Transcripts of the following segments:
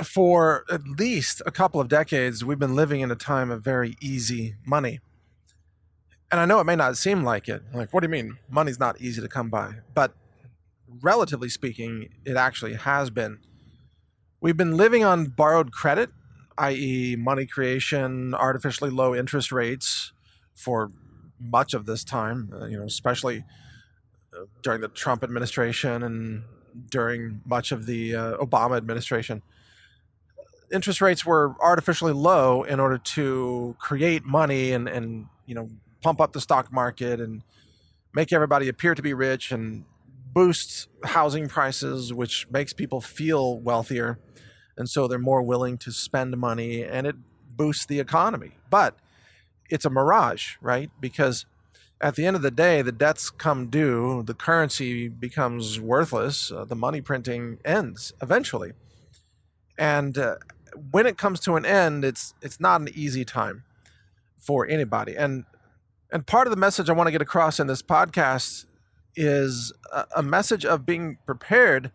For at least a couple of decades, we've been living in a time of very easy money. And I know it may not seem like it. Like, what do you mean? Money's not easy to come by. But relatively speaking, it actually has been. We've been living on borrowed credit, i.e., money creation, artificially low interest rates for much of this time, especially during the Trump administration and during much of the Obama administration. Interest rates were artificially low in order to create money and pump up the stock market and make everybody appear to be rich and boost housing prices, which makes people feel wealthier, and so they're more willing to spend money, and it boosts the economy. But it's a mirage, right? Because at the end of the day, the debts come due, the currency becomes worthless, the money printing ends eventually, and when it comes to an end, it's not an easy time for anybody. And part of the message I want to get across in this podcast is a message of being prepared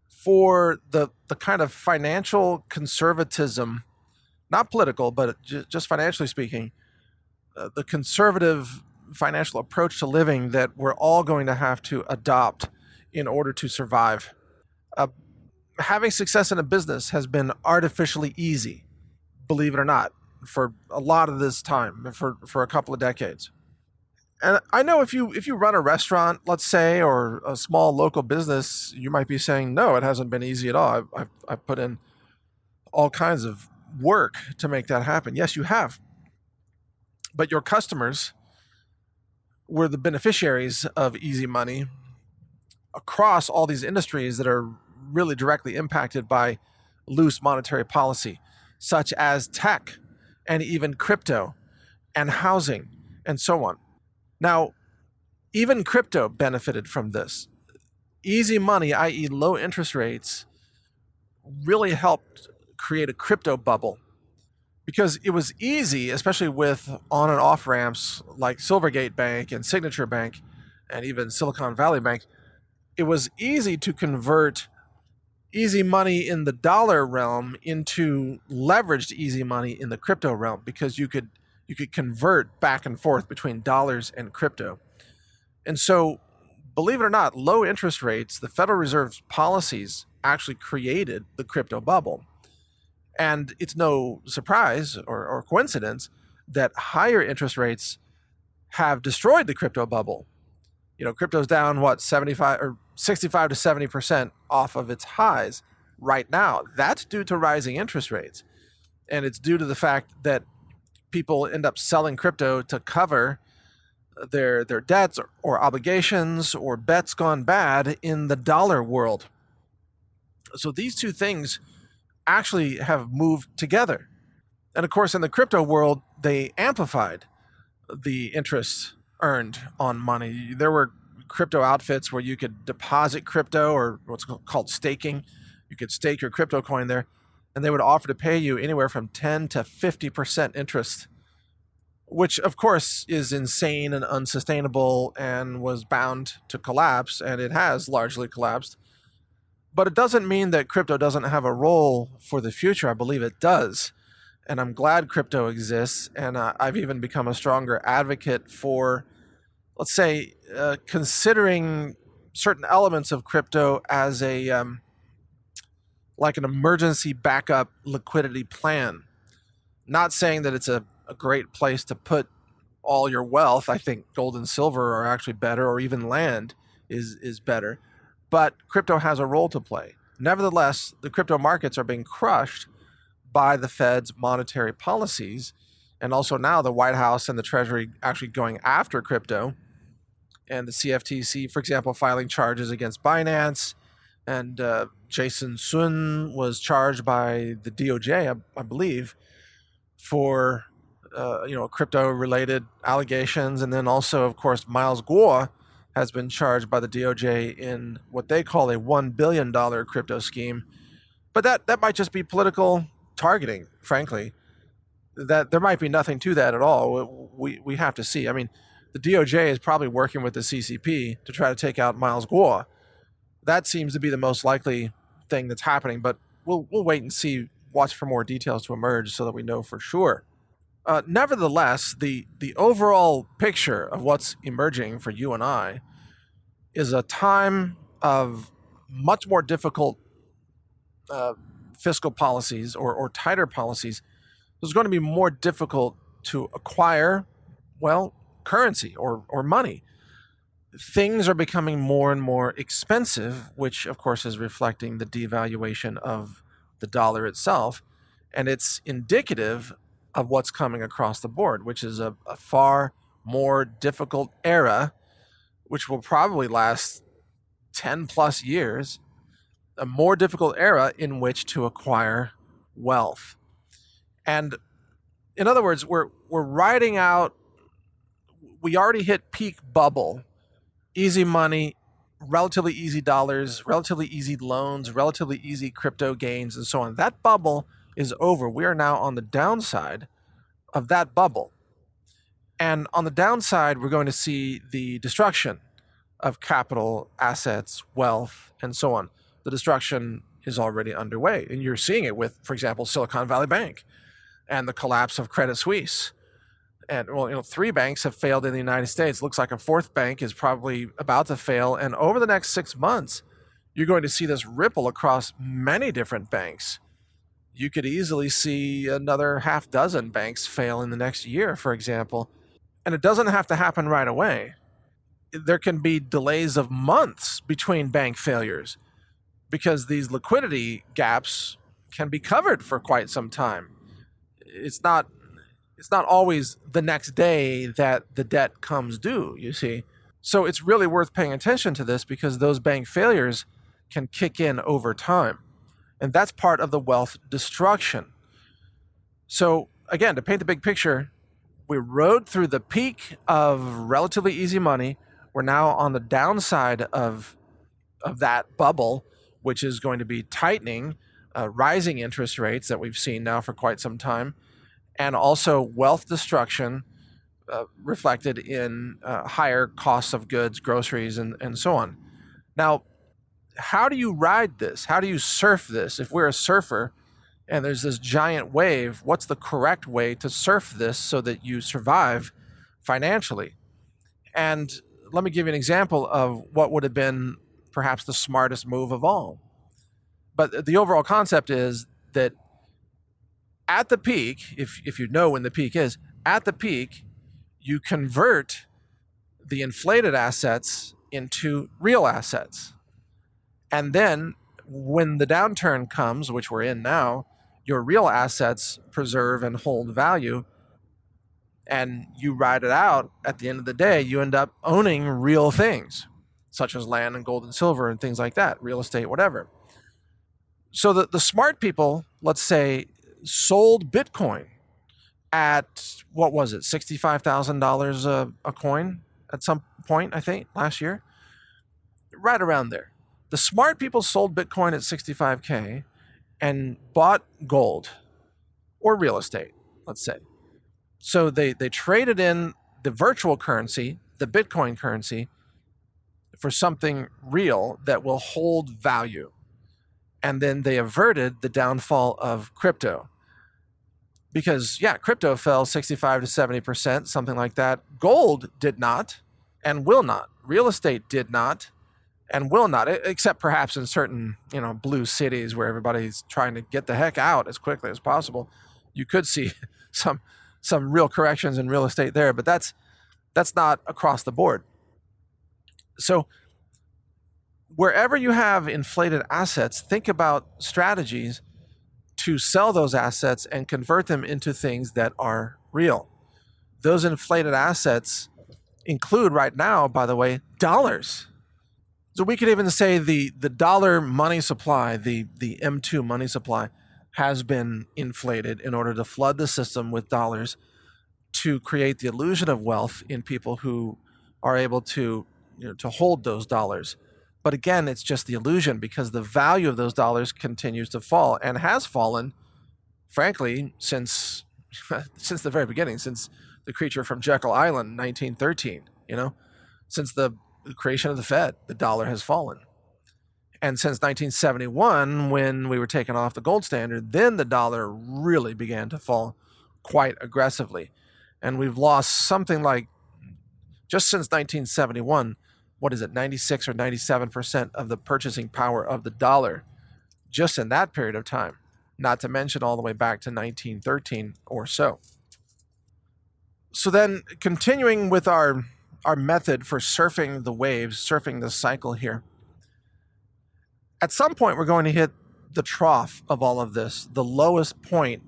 for the kind of financial conservatism, not political, but just financially speaking, the conservative financial approach to living that we're all going to have to adopt in order to survive. Uh, Having success in a business has been artificially easy, believe it or not, for a lot of this time, for a couple of decades. And I know if you run a restaurant, let's say, or a small local business, you might be saying, no, it hasn't been easy at all. I've put in all kinds of work to make that happen. Yes, you have. But your customers were the beneficiaries of easy money across all these industries that are really directly impacted by loose monetary policy, such as tech and even crypto and housing and so on. Now, even crypto benefited from this. Easy money, i.e., low interest rates, really helped create a crypto bubble because it was easy, especially with on and off ramps like Silvergate Bank and Signature Bank and even Silicon Valley Bank. It was easy to convert easy money in the dollar realm into leveraged easy money in the crypto realm because you could convert back and forth between dollars and crypto. And so, believe it or not, low interest rates, the Federal Reserve's policies actually created the crypto bubble. And it's no surprise or coincidence that higher interest rates have destroyed the crypto bubble. Crypto's down, 75 or 65 to 70% off of its highs right now. That's due to rising interest rates. And it's due to the fact that people end up selling crypto to cover their debts or obligations or bets gone bad in the dollar world. So these two things actually have moved together. And of course, in the crypto world, they amplified the interest earned on money. There were crypto outfits where you could deposit crypto or what's called staking. You could stake your crypto coin there, and they would offer to pay you anywhere from 10 to 50% interest, which of course is insane and unsustainable and was bound to collapse, and it has largely collapsed. But it doesn't mean that crypto doesn't have a role for the future. I believe it does. And I'm glad crypto exists. And I've even become a stronger advocate for, let's say, considering certain elements of crypto as like an emergency backup liquidity plan. Not saying that it's a great place to put all your wealth. I think gold and silver are actually better, or even land is better. But crypto has a role to play. Nevertheless, the crypto markets are being crushed by the Fed's monetary policies, and also now the White House and the Treasury actually going after crypto, and the CFTC, for example, filing charges against Binance, and Jason Sun was charged by the DOJ, I believe, for crypto-related allegations, and then also, of course, Miles Guo has been charged by the DOJ in what they call a $1 billion crypto scheme. But that might just be political targeting, frankly. That there might be nothing to that at all. We have to see. I mean, the DOJ is probably working with the CCP to try to take out Miles Guo. That seems to be the most likely thing that's happening. But we'll wait and see, watch for more details to emerge so that we know for sure. Nevertheless, the overall picture of what's emerging for you and I is a time of much more difficult uh, fiscal policies or tighter policies. It's going to be more difficult to acquire, well, currency or money. Things are becoming more and more expensive, which of course is reflecting the devaluation of the dollar itself. And it's indicative of what's coming across the board, which is a far more difficult era, which will probably last 10 plus years, a more difficult era in which to acquire wealth. And in other words, we're riding out, we already hit peak bubble, easy money, relatively easy dollars, relatively easy loans, relatively easy crypto gains, and so on. That bubble is over. We are now on the downside of that bubble. And on the downside, we're going to see the destruction of capital, assets, wealth, and so on. The destruction is already underway. And you're seeing it with, for example, Silicon Valley Bank and the collapse of Credit Suisse. And well, 3 banks have failed in the United States. Looks like a 4th bank is probably about to fail. And over the next 6 months, you're going to see this ripple across many different banks. You could easily see another half dozen banks fail in the next year, for example. And it doesn't have to happen right away. There can be delays of months between bank failures because these liquidity gaps can be covered for quite some time. It's not always the next day that the debt comes due, you see. So it's really worth paying attention to this because those bank failures can kick in over time. And that's part of the wealth destruction. So again, to paint the big picture, we rode through the peak of relatively easy money. We're now on the downside of that bubble, which is going to be tightening, rising interest rates that we've seen now for quite some time, and also wealth destruction reflected in higher costs of goods, groceries, and so on. Now, how do you ride this? How do you surf this? If we're a surfer and there's this giant wave, what's the correct way to surf this so that you survive financially? And let me give you an example of what would have been perhaps the smartest move of all. But the overall concept is that at the peak, if you know when the peak is, at the peak, you convert the inflated assets into real assets. And then when the downturn comes, which we're in now, your real assets preserve and hold value, and you ride it out. At the end of the day, you end up owning real things, such as land and gold and silver and things like that, real estate, whatever. So the smart people, let's say, sold Bitcoin at, what was it, $65,000 a coin at some point, I think, last year? Right around there. The smart people sold Bitcoin at 65K and bought gold or real estate, let's say. So they traded in the virtual currency, the Bitcoin currency, for something real that will hold value. And then they averted the downfall of crypto. Because, yeah, crypto fell 65 to 70%, something like that. Gold did not and will not. Real estate did not and will not, except perhaps in certain, blue cities where everybody's trying to get the heck out as quickly as possible. You could see some real corrections in real estate there, but that's not across the board. So wherever you have inflated assets, think about strategies to sell those assets and convert them into things that are real. Those inflated assets include right now, by the way, dollars. So we could even say the dollar money supply, the M2 money supply, has been inflated in order to flood the system with dollars to create the illusion of wealth in people who are able to hold those dollars. But again, it's just the illusion because the value of those dollars continues to fall and has fallen, frankly, since the very beginning, since the creature from Jekyll Island, 1913, since the creation of the Fed, the dollar has fallen. And since 1971, when we were taken off the gold standard, then the dollar really began to fall quite aggressively. And we've lost something like, just since 1971, what is it, 96 or 97% of the purchasing power of the dollar just in that period of time, not to mention all the way back to 1913 or so. So then, continuing with our method for surfing the waves, surfing the cycle here, at some point we're going to hit the trough of all of this. The lowest point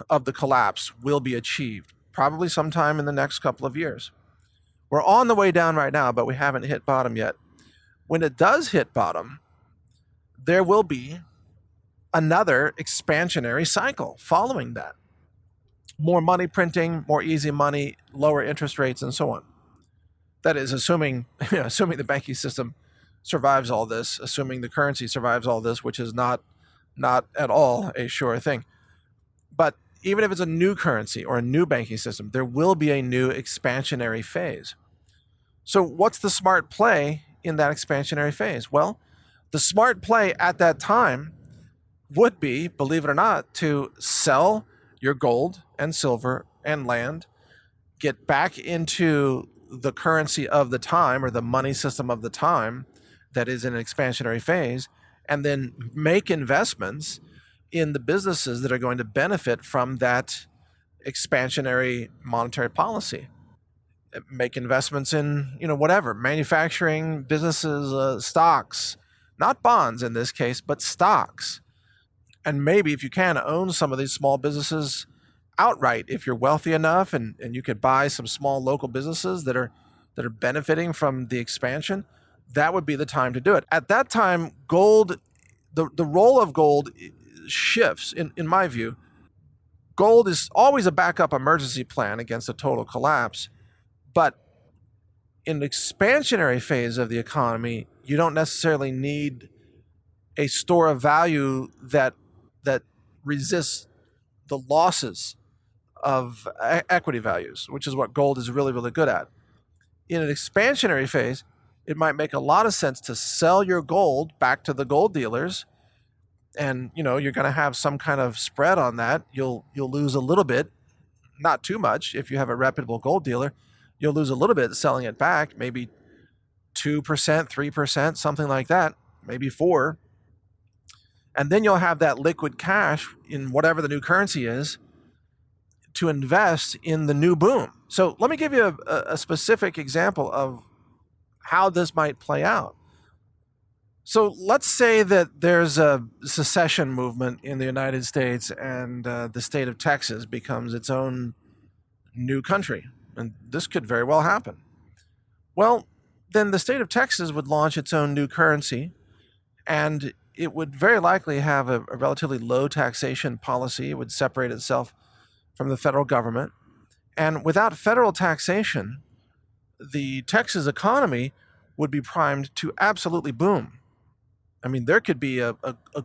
of the collapse will be achieved, probably sometime in the next couple of years. We're on the way down right now, but we haven't hit bottom yet. When it does hit bottom, there will be another expansionary cycle following that. More money printing, more easy money, lower interest rates, and so on. That is, assuming the banking system survives all this, assuming the currency survives all this, which is not at all a sure thing. But even if it's a new currency or a new banking system, there will be a new expansionary phase. So what's the smart play in that expansionary phase? Well, the smart play at that time would be, believe it or not, to sell your gold and silver and land, get back into the currency of the time or the money system of the time that is in an expansionary phase, and then make investments in the businesses that are going to benefit from that expansionary monetary policy. Make investments in, whatever, manufacturing businesses, stocks, not bonds in this case, but stocks. And maybe, if you can, own some of these small businesses outright if you're wealthy enough, and you could buy some small local businesses that are benefiting from the expansion. That would be the time to do it. At that time, gold, the role of gold shifts, in my view. Gold is always a backup emergency plan against a total collapse. But in the expansionary phase of the economy, you don't necessarily need a store of value that resists the losses of equity values, which is what gold is really, really good at. In an expansionary phase, it might make a lot of sense to sell your gold back to the gold dealers, and you're going to have some kind of spread on that. You'll lose a little bit, not too much. If you have a reputable gold dealer, you'll lose a little bit selling it back, maybe 2%, 3%, something like that, maybe 4%. And then you'll have that liquid cash in whatever the new currency is to invest in the new boom. So let me give you a specific example of how this might play out. So let's say that there's a secession movement in the United States, and the state of Texas becomes its own new country. And this could very well happen. Well, then the state of Texas would launch its own new currency, and it would very likely have a relatively low taxation policy. It would separate itself from the federal government. And without federal taxation, the Texas economy would be primed to absolutely boom. I mean, there could be a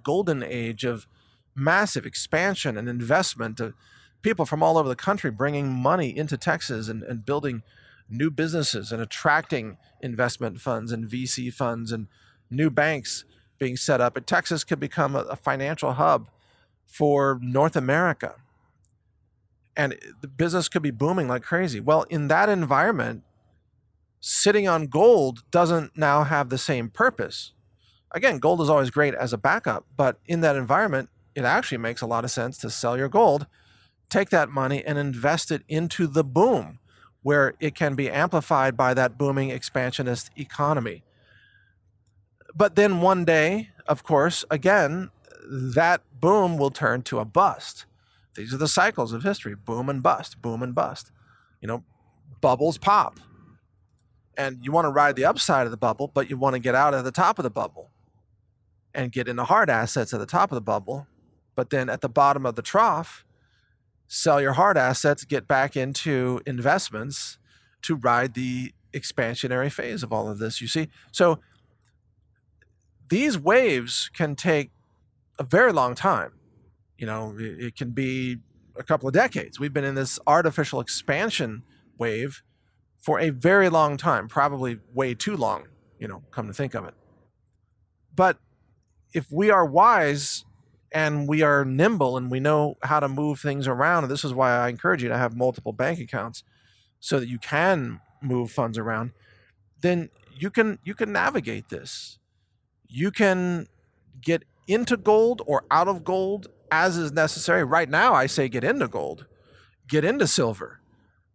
golden age of massive expansion and investment of people from all over the country bringing money into Texas and building new businesses and attracting investment funds and VC funds and new banks being set up. And Texas could become a financial hub for North America. And the business could be booming like crazy. Well, in that environment, sitting on gold doesn't now have the same purpose. Again, gold is always great as a backup, but in that environment, it actually makes a lot of sense to sell your gold, take that money and invest it into the boom, where it can be amplified by that booming expansionist economy. But then one day, of course, again, that boom will turn to a bust. These are the cycles of history: boom and bust, boom and bust. Bubbles pop. And you want to ride the upside of the bubble, but you want to get out at the top of the bubble and get into hard assets at the top of the bubble. But then at the bottom of the trough, sell your hard assets, get back into investments to ride the expansionary phase of all of this, you see? So these waves can take a very long time. It can be a couple of decades. We've been in this artificial expansion wave for a very long time, probably way too long, come to think of it. But if we are wise and we are nimble and we know how to move things around, and this is why I encourage you to have multiple bank accounts so that you can move funds around, then you can navigate this. You can get into gold or out of gold as is necessary. Right now, I say get into gold, get into silver,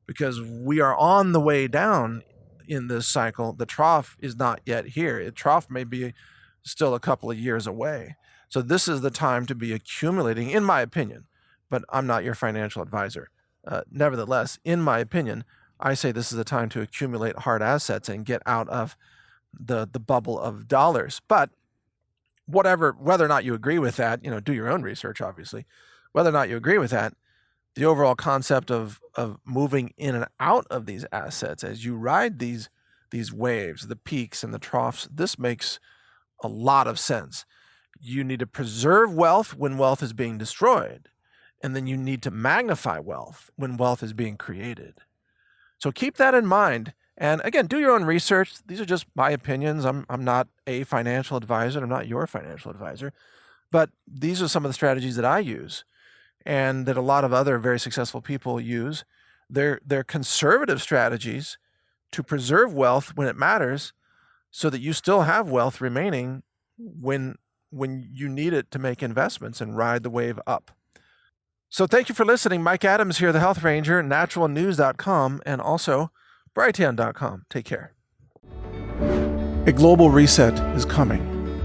because we are on the way down in this cycle. The trough is not yet here. The trough may be still a couple of years away. So this is the time to be accumulating, in my opinion, but I'm not your financial advisor. Nevertheless, in my opinion, I say this is the time to accumulate hard assets and get out of the bubble of dollars. But whether or not you agree with that, do your own research, obviously. Whether or not you agree with that, the overall concept of moving in and out of these assets as you ride these waves, the peaks and the troughs, this makes a lot of sense. You need to preserve wealth when wealth is being destroyed, and then you need to magnify wealth when wealth is being created. So keep that in mind. And again, do your own research. These are just my opinions. I'm not a financial advisor. I'm not your financial advisor. But these are some of the strategies that I use and that a lot of other very successful people use. They're conservative strategies to preserve wealth when it matters so that you still have wealth remaining when you need it to make investments and ride the wave up. So thank you for listening. Mike Adams here, the Health Ranger, naturalnews.com, and also Brighteon.com. Take care. A global reset is coming,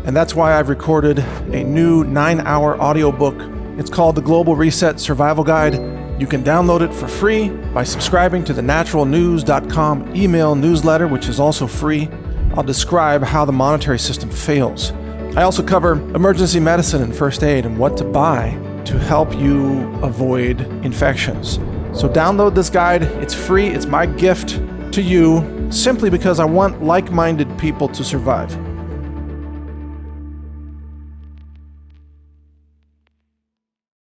and that's why I've recorded a new 9-hour audiobook. It's called The Global Reset Survival Guide. You can download it for free by subscribing to the naturalnews.com email newsletter, which is also free. I'll describe how the monetary system fails. I also cover emergency medicine and first aid and what to buy to help you avoid infections. So download this guide. It's free. It's my gift to you simply because I want like-minded people to survive.